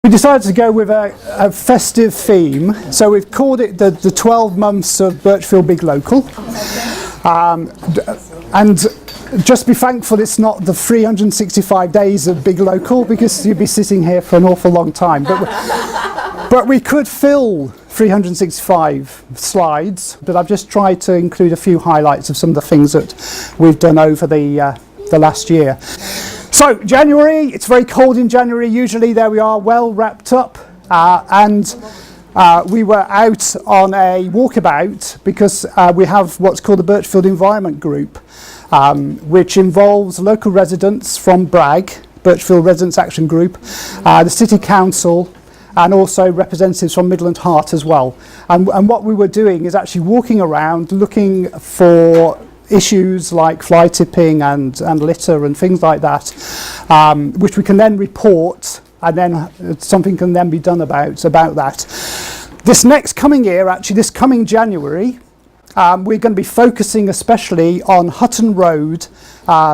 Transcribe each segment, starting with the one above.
We decided to go with a festive theme, so we've called it the 12 Months of Birchfield Big Local. And just be thankful it's not the 365 days of Big Local, because you'd be sitting here for an awful long time. But we could fill 365 slides, but I've just tried to include a few highlights of some of the things that we've done over the last year. So January, it's very cold in January. Usually there we are, well wrapped up, and we were out on a walkabout because we have what's called the Birchfield Environment Group, which involves local residents from Bragg, Birchfield Residents Action Group, the City Council, and also representatives from Midland Heart as well. And what we were doing is actually walking around looking for issues like fly tipping and litter and things like that, which we can then report, and then something can then be done about that. This next coming year, actually this coming January, we're going to be focusing especially on Hutton Road,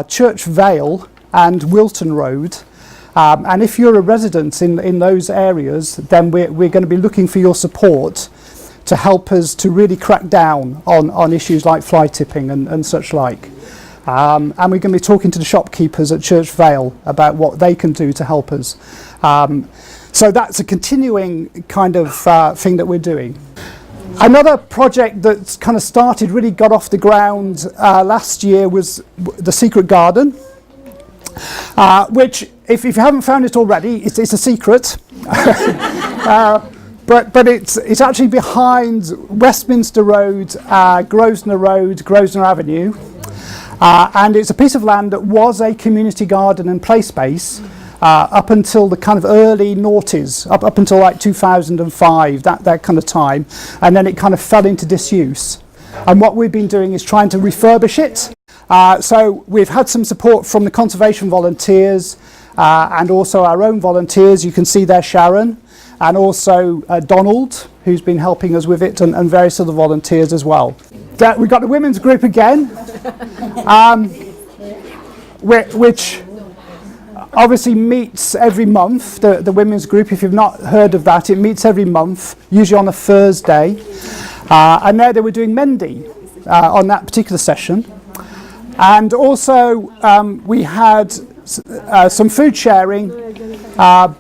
Church Vale and Wilton Road. And if you're a resident in those areas, then we're going to be looking for your support to help us to really crack down on issues like fly tipping and such like. And we're going to be talking to the shopkeepers at Church Vale about what they can do to help us. So that's a continuing kind of thing that we're doing. Another project that's kind of started, really got off the ground last year, was the Secret Garden, which, if you haven't found it already, it's a secret. But it's actually behind Westminster Road, Grosvenor Avenue, and it's a piece of land that was a community garden and play space up until the kind of early noughties, up until like 2005, that kind of time, and then it kind of fell into disuse. And what we've been doing is trying to refurbish it. So we've had some support from the conservation volunteers and also our own volunteers. You can see there Sharon, and also Donald, who's been helping us with it, and various other volunteers as well. We've got the women's group again, which obviously meets every month. The women's group, if you've not heard of that, it meets every month, usually on a Thursday. And there they were doing Mendy on that particular session. And also we had some food sharing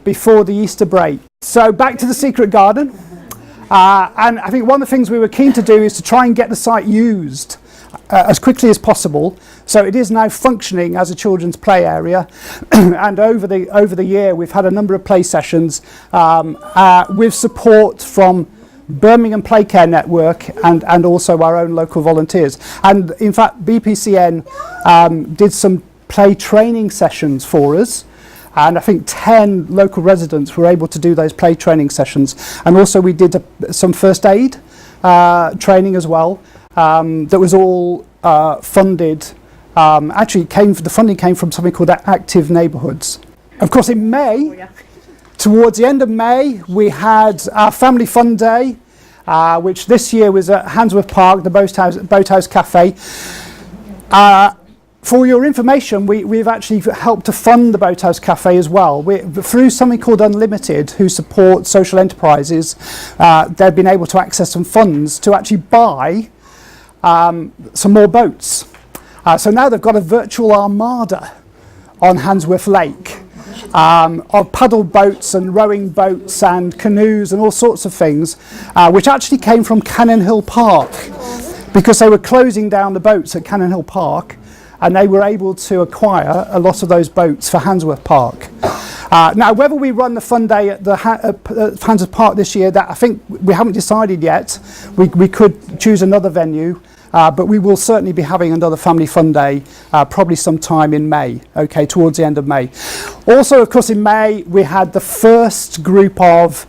before the Easter break. So back to the Secret Garden, and I think one of the things we were keen to do is to try and get the site used as quickly as possible. So it is now functioning as a children's play area, and over the year we've had a number of play sessions with support from Birmingham Play Care Network and also our own local volunteers. And in fact BPCN did some play training sessions for us, and I think 10 local residents were able to do those play training sessions. And also we did some first aid training as well, that was all funded. Actually the funding came from something called Active Neighbourhoods. Of course in May, towards the end of May, we had our Family Fun Day, which this year was at Handsworth Park, the Boathouse Cafe. For your information, we've actually helped to fund the Boathouse Cafe as well. Through something called Unlimited, who support social enterprises, they've been able to access some funds to actually buy some more boats. So now they've got a virtual armada on Handsworth Lake of paddle boats and rowing boats and canoes and all sorts of things, which actually came from Cannon Hill Park, because they were closing down the boats at Cannon Hill Park, and they were able to acquire a lot of those boats for Handsworth Park. Now, whether we run the fun day at Handsworth Park this year, that I think we haven't decided yet. We could choose another venue, but we will certainly be having another family fun day probably sometime in May, okay, towards the end of May. Also, of course, in May we had the first group of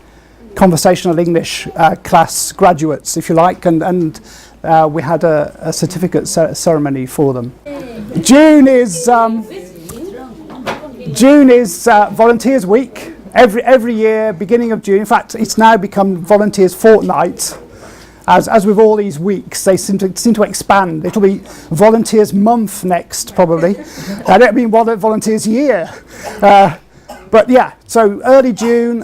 conversational English class graduates, if you like, and we had a certificate ceremony for them. June is Volunteers Week. Every year, beginning of June. In fact, it's now become Volunteers Fortnight. As with all these weeks, they seem to expand. It'll be Volunteers Month next, probably. It'll be Volunteers Year. But yeah, so early June,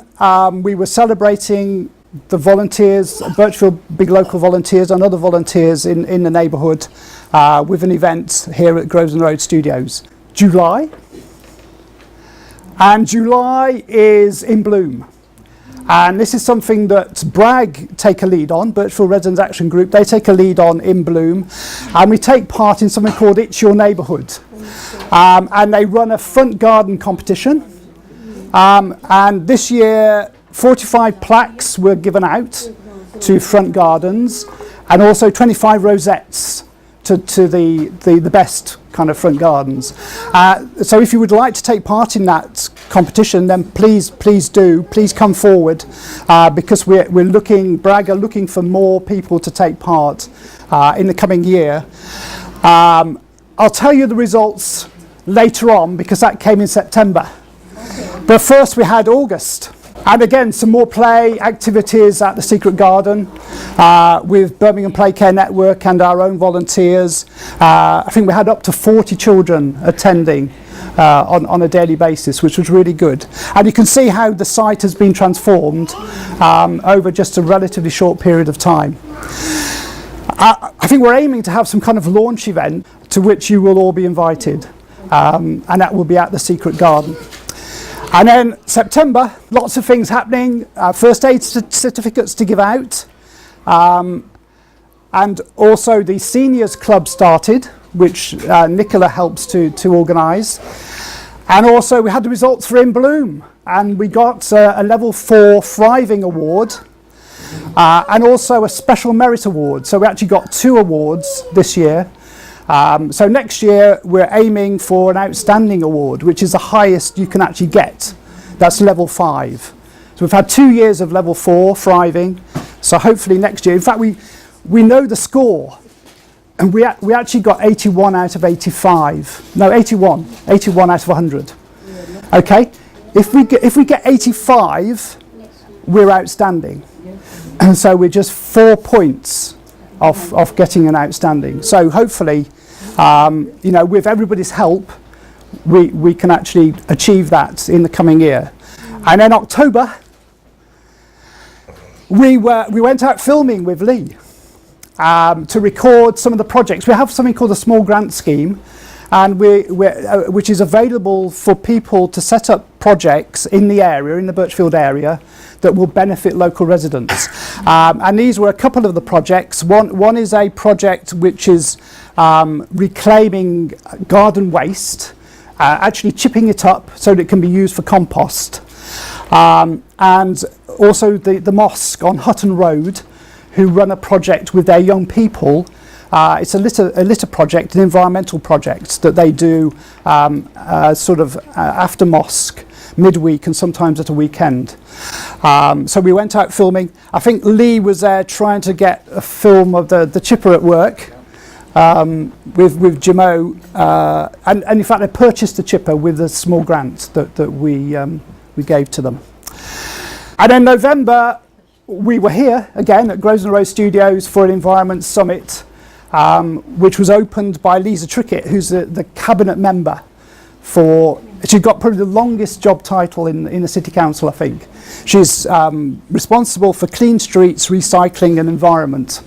we were celebrating the volunteers, Birchfield Big Local volunteers and other volunteers in the neighbourhood with an event here at Grosvenor Road Studios. July is in bloom. And this is something that Bragg take a lead on, Birchfield Residents Action Group, they take a lead on in bloom. And we take part in something called It's Your Neighbourhood. And they run a front garden competition. And this year, 45 plaques were given out to front gardens, and also 25 rosettes to the best kind of front gardens. So if you would like to take part in that competition, then please come forward, because Bragg are looking for more people to take part in the coming year. I'll tell you the results later on, because that came in September. But first we had August. And again, some more play activities at the Secret Garden with Birmingham Play Care Network and our own volunteers. I think we had up to 40 children attending on a daily basis, which was really good. And you can see how the site has been transformed over just a relatively short period of time. I think we're aiming to have some kind of launch event to which you will all be invited, and that will be at the Secret Garden. And then September, lots of things happening, first aid certificates to give out, and also the seniors club started, which Nicola helps to organise. And also we had the results for In Bloom, and we got a level 4 thriving award, and also a special merit award. So we actually got 2 awards this year. So next year we're aiming for an outstanding award, which is the highest you can actually get. That's level 5. So we've had 2 years of level 4 thriving. So hopefully next year, in fact we know the score, and we actually got 81 out of 85. No, 81 out of 100. Okay, if we get 85, we're outstanding, and so we're just 4 points off getting an outstanding. So hopefully, with everybody's help, we can actually achieve that in the coming year. And then October, we went out filming with Lee to record some of the projects. We have something called a small grant scheme, and which is available for people to set up projects in the area, in the Birchfield area, that will benefit local residents. And these were a couple of the projects. One is a project which is reclaiming garden waste, actually chipping it up so that it can be used for compost. And also the mosque on Hutton Road, who run a project with their young people. It's a litter project, an environmental project that they do after mosque, midweek, and sometimes at a weekend. So we went out filming. I think Lee was there trying to get a film of the chipper at work with Jamo, and in fact they purchased the chipper with a small grant that we gave to them. And in November we were here again at Grosvenor Road Studios for an Environment Summit, which was opened by Lisa Trickett, who's the cabinet member she's got probably the longest job title in the City Council, I think. She's responsible for clean streets, recycling and environment.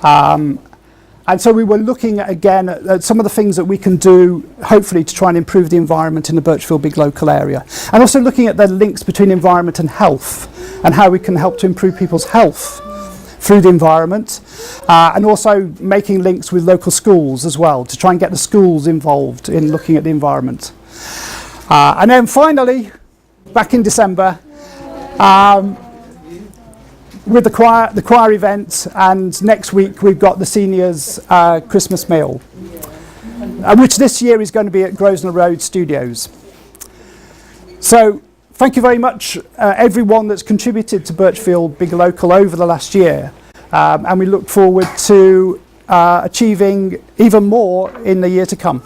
And so we were looking again at some of the things that we can do, hopefully, to try and improve the environment in the Birchfield Big Local area. And also looking at the links between environment and health, and how we can help to improve people's health through the environment, and also making links with local schools as well, to try and get the schools involved in looking at the environment. And then finally, back in December, with the choir event, and next week we've got the seniors Christmas meal, which this year is going to be at Grosvenor Road Studios. So thank you very much everyone that's contributed to Birchfield Big Local over the last year, and we look forward to achieving even more in the year to come.